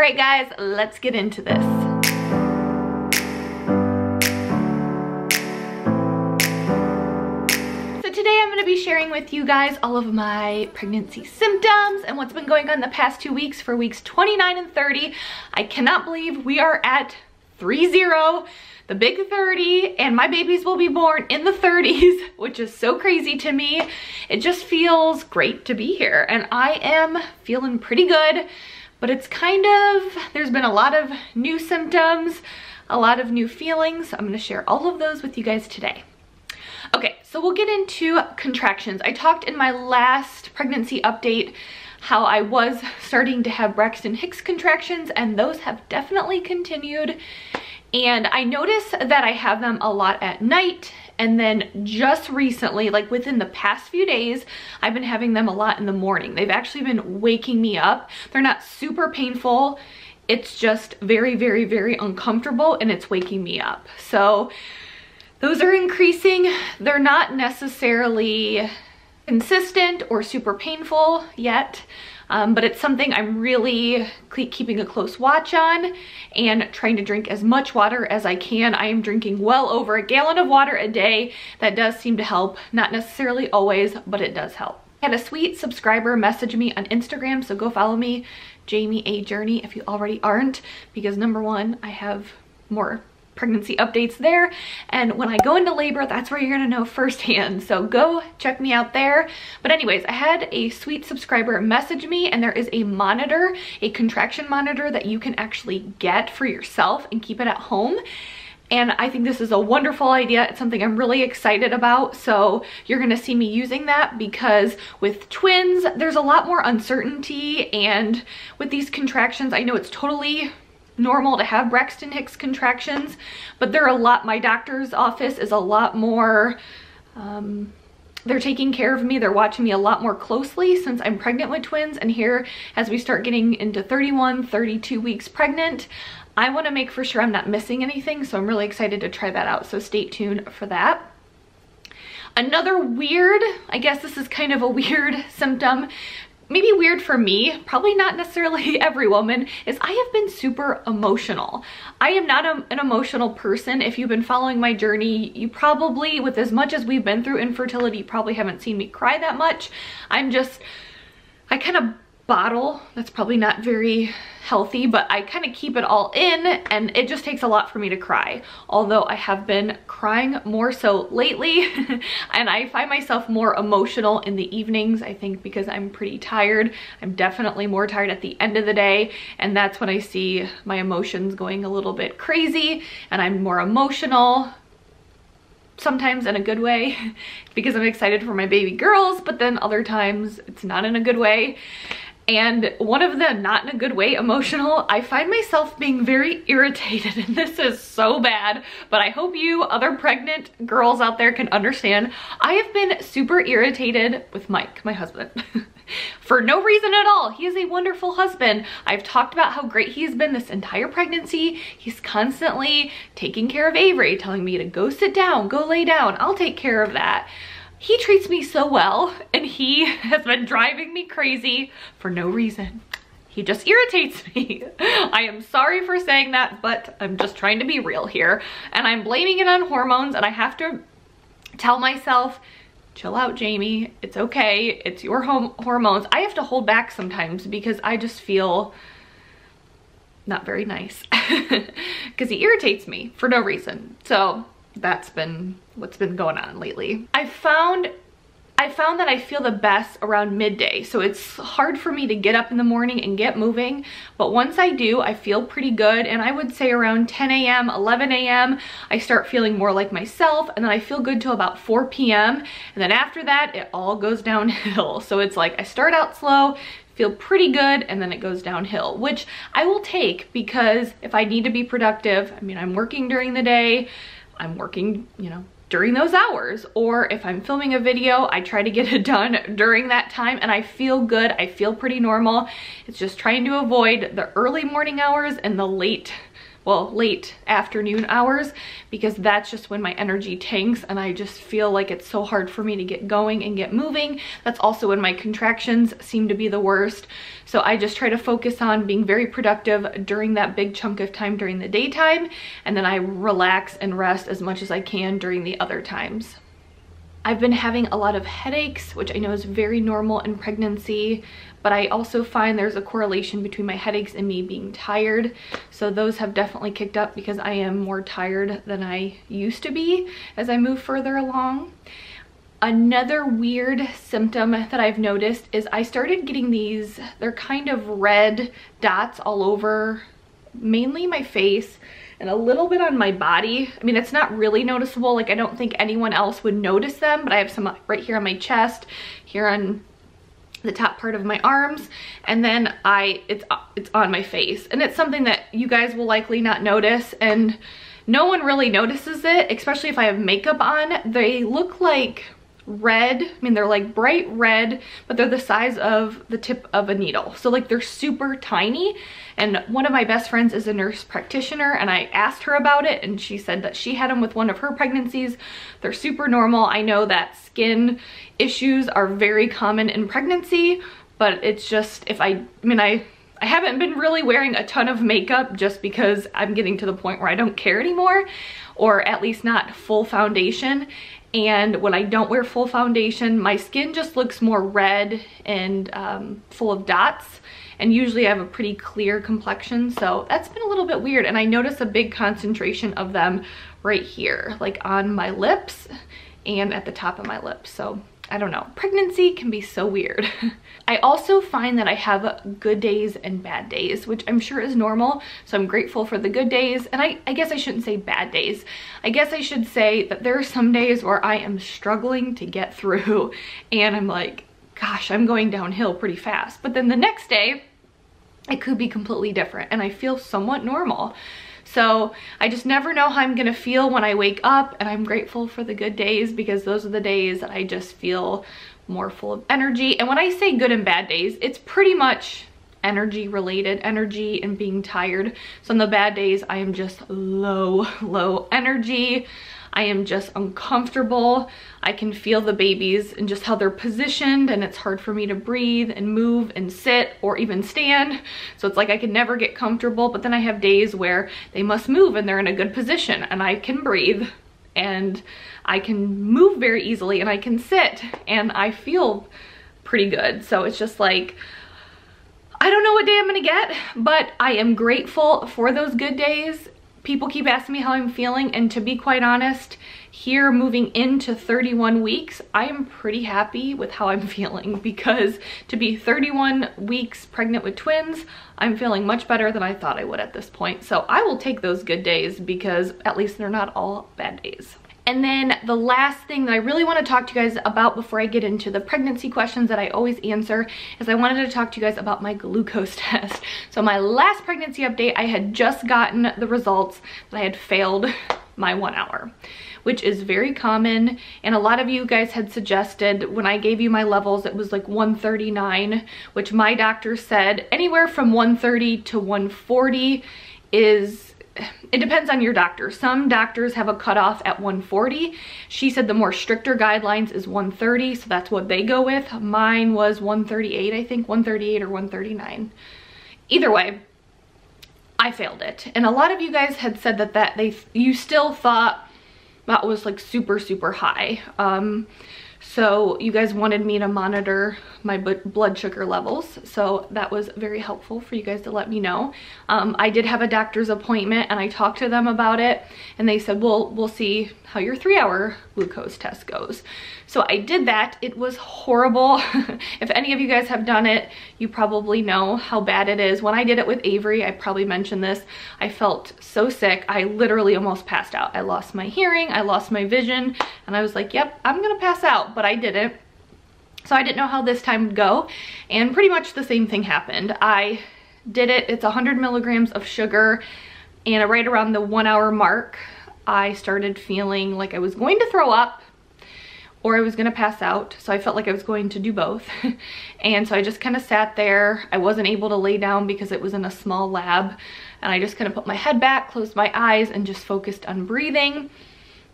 All right guys, let's get into this. Today I'm going to be sharing with you guys all of my pregnancy symptoms and what's been going on the past 2 weeks for weeks 29 and 30. I cannot believe we are at 30, the big 30, and my babies will be born in the 30s, which is so crazy to me. It just feels great to be here, and I am feeling pretty good, but it's kind of, there's been a lot of new symptoms, a lot of new feelings. I'm going to share all of those with you guys today. Okay, so we'll get into contractions. I talked in my last pregnancy update how I was starting to have Braxton Hicks contractions, and those have definitely continued. And I notice that I have them a lot at night, and then just recently, like within the past few days, I've been having them a lot in the morning. They've actually been waking me up. They're not super painful. It's just very, very, very uncomfortable, and it's waking me up. So those are increasing. They're not necessarily consistent or super painful yet, but it's something I'm really keeping a close watch on and trying to drink as much water as I can. I am drinking well over a gallon of water a day. That does seem to help. Not necessarily always, but it does help. I had a sweet subscriber message me on Instagram, so go follow me, Jamie A. Journey, if you already aren't, because number one, I have more pregnancy updates there, and when I go into labor, that's where you're gonna know firsthand, so go check me out there. But anyways, I had a sweet subscriber message me, and there is a monitor, a contraction monitor that you can actually get for yourself and keep it at home. And I think this is a wonderful idea. It's something I'm really excited about. So you're gonna see me using that, because with twins, there's a lot more uncertainty, and with these contractions, I know it's totally normal to have Braxton Hicks contractions, but they're a lot, my doctor's office is a lot more, they're taking care of me, they're watching me a lot more closely since I'm pregnant with twins. And here, as we start getting into 31, 32 weeks pregnant, I want to make for sure I'm not missing anything, so I'm really excited to try that out, so stay tuned for that. Another weird, I guess this is kind of a weird symptom, maybe weird for me, probably not necessarily every woman, is I have been super emotional. I am not an emotional person. If you've been following my journey, you probably, with as much as we've been through infertility, you probably haven't seen me cry that much. I kind of bottle. That's probably not very healthy, but I kind of keep it all in, and it just takes a lot for me to cry. Although I have been crying more so lately, and I find myself more emotional in the evenings, I think because I'm pretty tired. I'm definitely more tired at the end of the day, and that's when I see my emotions going a little bit crazy, and I'm more emotional. Sometimes in a good way because I'm excited for my baby girls, but then other times it's not in a good way. And one of the not in a good way emotional, I find myself being very irritated, and this is so bad, but I hope you other pregnant girls out there can understand. I have been super irritated with Mike, my husband, for no reason at all. He is a wonderful husband. I've talked about how great he has been this entire pregnancy. He's constantly taking care of Avery, telling me to go sit down, go lay down, I'll take care of that. He treats me so well, and he has been driving me crazy for no reason. He just irritates me. I am sorry for saying that, but I'm just trying to be real here. And I'm blaming it on hormones, and I have to tell myself, chill out, Jamie. It's okay. It's your hormones. I have to hold back sometimes because I just feel not very nice because he irritates me for no reason. So that's been what's been going on lately. I found that I feel the best around midday, so it's hard for me to get up in the morning and get moving, but once I do, I feel pretty good. And I would say around 10 a.m., 11 a.m., I start feeling more like myself, and then I feel good till about 4 p.m. and then after that, it all goes downhill. So it's like I start out slow, feel pretty good, and then it goes downhill, which I will take because if I need to be productive, I mean, I'm working during the day, I'm working, you know, during those hours, or if I'm filming a video, I try to get it done during that time, and I feel good. I feel pretty normal. It's just trying to avoid the early morning hours and the late well, late afternoon hours, because that's just when my energy tanks and I just feel like it's so hard for me to get going and get moving. That's also when my contractions seem to be the worst. So I just try to focus on being very productive during that big chunk of time during the daytime, and then I relax and rest as much as I can during the other times. I've been having a lot of headaches, which I know is very normal in pregnancy, but I also find there's a correlation between my headaches and me being tired. So those have definitely kicked up because I am more tired than I used to be as I move further along. Another weird symptom that I've noticed is I started getting these, they're kind of red dots all over, mainly my face and a little bit on my body. I mean, it's not really noticeable. Like, I don't think anyone else would notice them, but I have some right here on my chest, here on the top part of my arms, and then it's on my face. And it's something that you guys will likely not notice, and no one really notices it, especially if I have makeup on. They look like red. I mean, they're like bright red, but they're the size of the tip of a needle. So like, they're super tiny. And one of my best friends is a nurse practitioner, and I asked her about it, and she said that she had them with one of her pregnancies. They're super normal. I know that skin issues are very common in pregnancy, but it's just, I haven't been really wearing a ton of makeup just because I'm getting to the point where I don't care anymore, or at least not full foundation. And when I don't wear full foundation, my skin just looks more red and full of dots. And usually I have a pretty clear complexion, so that's been a little bit weird. And I notice a big concentration of them right here, like on my lips and at the top of my lips. So I don't know, pregnancy can be so weird. I also find that I have good days and bad days, which I'm sure is normal. So I'm grateful for the good days. And I guess I shouldn't say bad days. I guess I should say that there are some days where I am struggling to get through and I'm like, gosh, I'm going downhill pretty fast. But then the next day, it could be completely different and I feel somewhat normal. So I just never know how I'm gonna feel when I wake up, and I'm grateful for the good days because those are the days that I just feel more full of energy. And when I say good and bad days, it's pretty much energy related, energy and being tired. So on the bad days, I am just low energy. I am just uncomfortable. I can feel the babies and just how they're positioned, and it's hard for me to breathe and move and sit or even stand. So it's like I can never get comfortable, but then I have days where they must move and they're in a good position and I can breathe and I can move very easily and I can sit and I feel pretty good. So it's just like, I don't know what day I'm gonna get, but I am grateful for those good days. People keep asking me how I'm feeling, and to be quite honest, here moving into 31 weeks, I am pretty happy with how I'm feeling, because to be 31 weeks pregnant with twins, I'm feeling much better than I thought I would at this point. So I will take those good days because at least they're not all bad days. And then the last thing that I really want to talk to you guys about before I get into the pregnancy questions that I always answer is I wanted to talk to you guys about my glucose test. So my last pregnancy update, I had just gotten the results that I had failed my 1 hour, which is very common. And a lot of you guys had suggested, when I gave you my levels, it was like 139, which my doctor said anywhere from 130 to 140 is, it depends on your doctor. Some doctors have a cutoff at 140. She said the more stricter guidelines is 130, so that's what they go with. Mine was 138, I think, 138 or 139. Either way, I failed it. And a lot of you guys had said that you still thought that was like super high. So you guys wanted me to monitor my blood sugar levels. So that was very helpful for you guys to let me know. I did have a doctor's appointment and I talked to them about it, and they said, well, we'll see how your 3-hour glucose test goes. So I did that. It was horrible. If any of you guys have done it, you probably know how bad it is. When I did it with Avery, I probably mentioned this, I felt so sick. I literally almost passed out. I lost my hearing, I lost my vision, and I was like, yep, I'm gonna pass out, but I didn't. So I didn't know how this time would go, and pretty much the same thing happened. I did it, it's 100 milligrams of sugar, and right around the 1 hour mark, I started feeling like I was going to throw up, or I was gonna pass out. So I felt like I was going to do both. And so I just kind of sat there. I wasn't able to lay down because it was in a small lab. And I just kind of put my head back, closed my eyes, and just focused on breathing.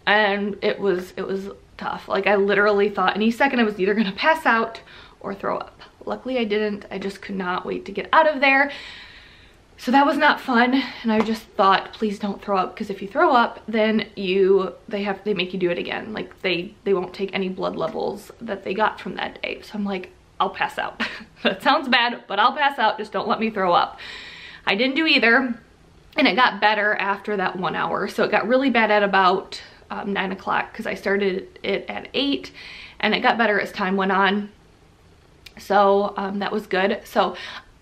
And it was tough. Like, I literally thought any second I was either gonna pass out or throw up. Luckily I didn't. I just could not wait to get out of there. So that was not fun, and I just thought, please don't throw up, because if you throw up, then they make you do it again. Like, they won't take any blood levels that they got from that day. So I'm like, I'll pass out. That sounds bad, but I'll pass out, just don't let me throw up. I didn't do either, and it got better after that 1 hour. So it got really bad at about 9 o'clock, because I started it at 8, and it got better as time went on. So that was good. So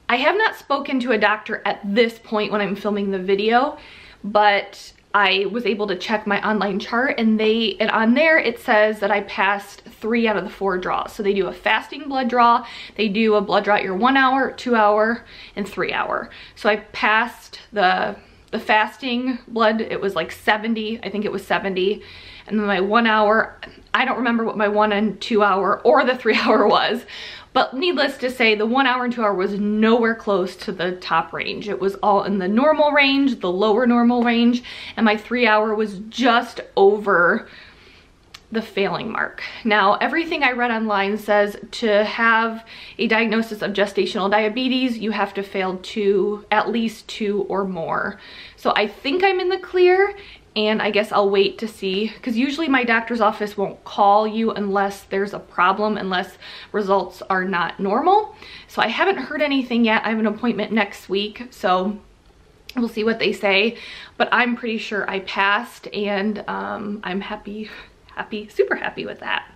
I have not spoken to a doctor at this point when I'm filming the video, but I was able to check my online chart, and on there it says that I passed 3 out of the 4 draws. So they do a fasting blood draw, they do a blood draw at your 1 hour, 2 hour, and 3 hour. So I passed the fasting blood. It was like 70, I think it was 70. And then my 1 hour, I don't remember what my 1 and 2 hour or the 3 hour was. But needless to say, the 1 hour and 2 hour was nowhere close to the top range. It was all in the normal range, the lower normal range, and my 3 hour was just over the failing mark. Now, everything I read online says to have a diagnosis of gestational diabetes, you have to fail at least 2 or more. So I think I'm in the clear, and I guess I'll wait to see, because usually my doctor's office won't call you unless there's a problem, unless results are not normal. So I haven't heard anything yet. I have an appointment next week, so we'll see what they say. But I'm pretty sure I passed, and I'm happy, super happy with that.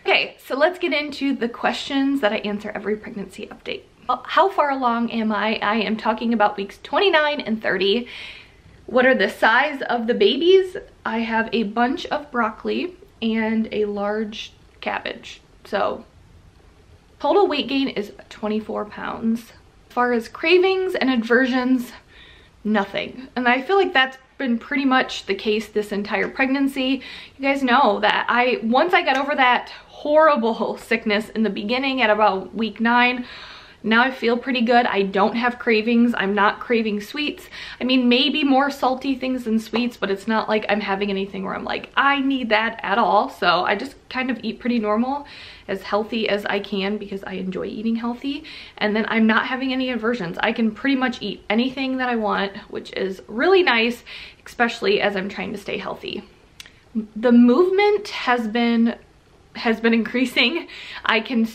Okay, so let's get into the questions that I answer every pregnancy update. Well, how far along am I? I am talking about weeks 29 and 30. What are the size of the babies? I have a bunch of broccoli and a large cabbage. So total weight gain is 24 pounds. As far as cravings and aversions, nothing. And I feel like that's been pretty much the case this entire pregnancy. You guys know that once I got over that horrible sickness in the beginning at about week 9, now I feel pretty good. I don't have cravings. I'm not craving sweets. I mean, maybe more salty things than sweets, but it's not like I'm having anything where I'm like, I need that at all. So I just kind of eat pretty normal, as healthy as I can, because I enjoy eating healthy. And then I'm not having any aversions. I can pretty much eat anything that I want, which is really nice, especially as I'm trying to stay healthy. The movement has been increasing. I can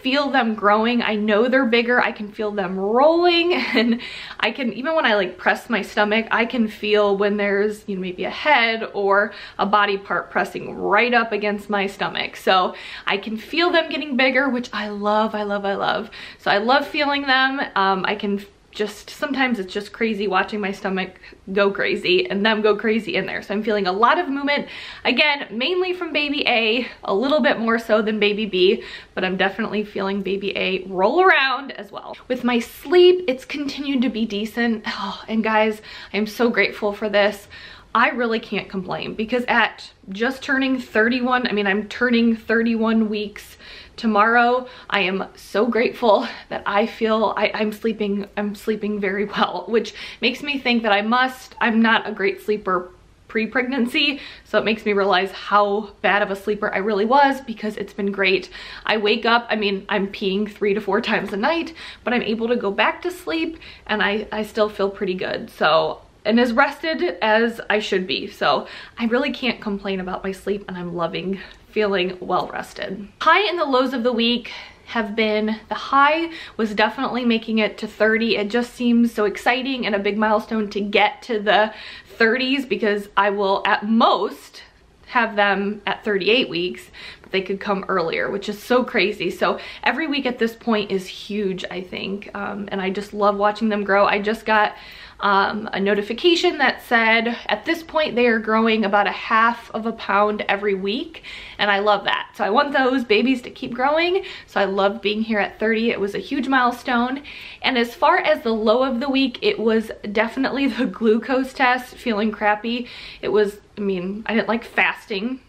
feel them growing. I know they're bigger. I can feel them rolling, and I can, even when I like press my stomach, I can feel when there's, you know, maybe a head or a body part pressing right up against my stomach. So I can feel them getting bigger, which I love, I love, I love. So I love feeling them. I can sometimes it's just crazy watching my stomach go crazy and them go crazy in there. So I'm feeling a lot of movement, again, mainly from baby A, a little bit more so than baby B, but I'm definitely feeling baby A roll around as well. With my sleep, it's continued to be decent. Oh, and guys, I'm so grateful for this. I really can't complain, because at just turning 31, I mean, I'm turning 31 weeks tomorrow. I am so grateful that I feel I'm sleeping very well, which makes me think that I'm not a great sleeper pre-pregnancy, so it makes me realize how bad of a sleeper I really was, because it's been great. I wake up, I mean, I'm peeing 3 to 4 times a night, but I'm able to go back to sleep, and I still feel pretty good. So, and as rested as I should be. So I really can't complain about my sleep, and I'm loving feeling well rested. High and the lows of the week have been, the high was definitely making it to 30. It just seems so exciting and a big milestone to get to the 30s, because I will at most have them at 38 weeks, but they could come earlier, which is so crazy. So every week at this point is huge, I think, and I just love watching them grow. I just got a notification that said at this point they are growing about 1/2 pound every week, and I love that. So I want those babies to keep growing, so I love being here at 30. It was a huge milestone. And as far as the low of the week, it was definitely the glucose test, feeling crappy. It was, I mean, I didn't like fasting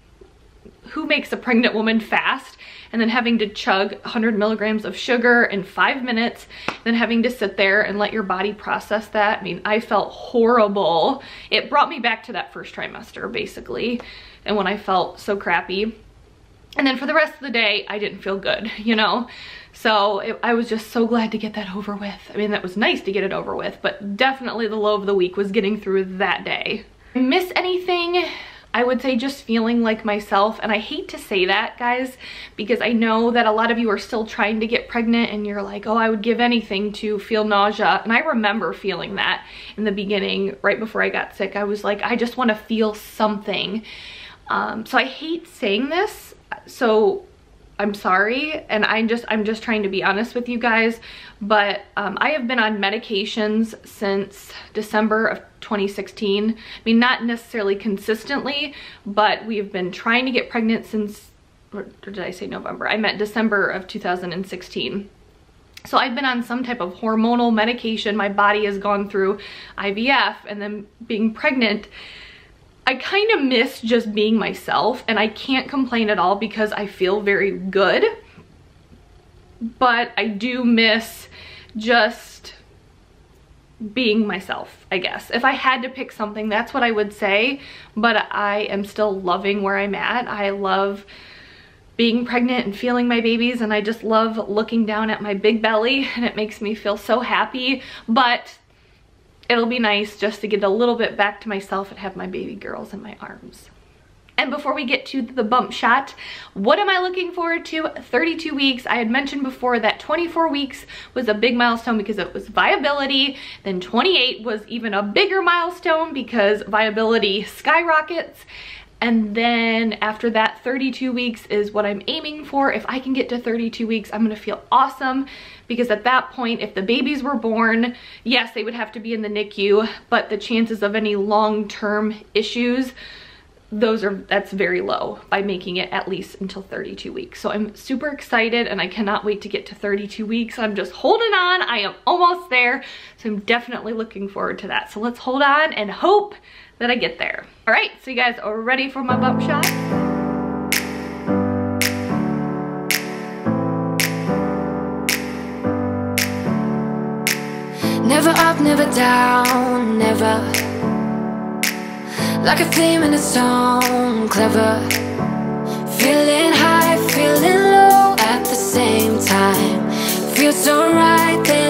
who makes a pregnant woman fast? And then having to chug 100 milligrams of sugar in 5 minutes, then having to sit there and let your body process that. I mean, I felt horrible. It brought me back to that first trimester, basically, and when I felt so crappy. And then for the rest of the day, I didn't feel good, you know? So I was just so glad to get that over with. I mean, that was nice to get it over with, but definitely the low of the week was getting through that day. Miss anything? I would say just feeling like myself, and I hate to say that, guys, because I know that a lot of you are still trying to get pregnant and you're like, oh, I would give anything to feel nausea. And I remember feeling that in the beginning, right before I got sick. I was like, I just want to feel something. So I hate saying this, so I'm sorry, and I'm just trying to be honest with you guys, but I have been on medications since December of 2016. I mean, not necessarily consistently, but we've been trying to get pregnant since, or did I say November? I meant December of 2016. So I've been on some type of hormonal medication. My body has gone through IVF, and then being pregnant, I kind of miss just being myself, and I can't complain at all because I feel very good, but I do miss just being myself, I guess. If I had to pick something, that's what I would say, but I am still loving where I'm at. I love being pregnant and feeling my babies, and I just love looking down at my big belly, and it makes me feel so happy, but it'll be nice just to get a little bit back to myself and have my baby girls in my arms. And before we get to the bump shot, what am I looking forward to? 32 weeks. I had mentioned before that 24 weeks was a big milestone because it was viability. Then 28 was even a bigger milestone because viability skyrockets. And then after that, 32 weeks is what I'm aiming for. If I can get to 32 weeks, I'm gonna feel awesome, because at that point, if the babies were born, yes, they would have to be in the NICU, but the chances of any long-term issues, that's very low by making it at least until 32 weeks. So I'm super excited, and I cannot wait to get to 32 weeks. I'm just holding on. I am almost there. So I'm definitely looking forward to that. So let's hold on and hope that I get there. All right, so you guys are ready for my bump shot? Never up, never down, never. Like a theme in a song, clever. Feeling high, feeling low at the same time. Feels so right then.